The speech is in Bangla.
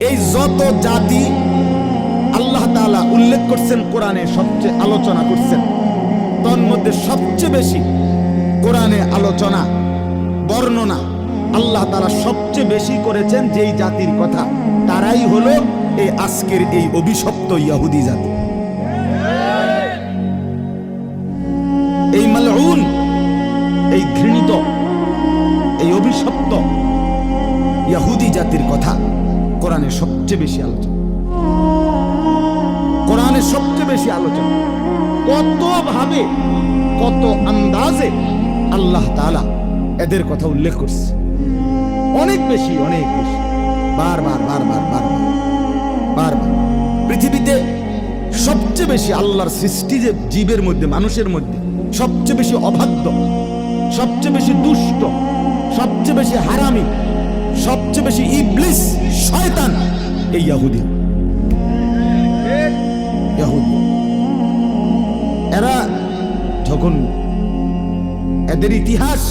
এই যত জাতি আল্লাহ তাআলা উল্লেখ করছেন কোরআনে, সবচেয়ে আলোচনা করছেন, তন্মধ্যে সবচেয়ে বেশি কোরআনে আলোচনা বর্ণনা আল্লাহ তাআলা সবচেয়ে বেশি করেছেন যেই জাতির কথা, তারাই হলো এই আজকের এই অভিশপ্ত ইহুদি জাতি। এই মালউন, এই ঘৃণিত, এই অভিশপ্ত ইহুদি জাতির কথা কোরআনে সবচেয়ে বেশি আলোচনা। কোরআনে সবচেয়ে বেশি আলোচনা, কত ভাবে কত আন্দাজে আল্লাহ তাআলা এদের কথা উল্লেখ করছে, অনেক বেশি, অনেক বেশি, বারবার বারবার বারবার বারবার। পৃথিবীতে সবচেয়ে বেশি আল্লাহর সৃষ্টি যে জীবের মধ্যে, মানুষের মধ্যে সবচেয়ে বেশি অবাধ্য, সবচেয়ে বেশি দুষ্ট, সবচেয়ে বেশি হারামি, সবচেয়ে বেশি ইবলিস, শয়তান এই ইহুদি। এরা যখন এদের ইতিহাস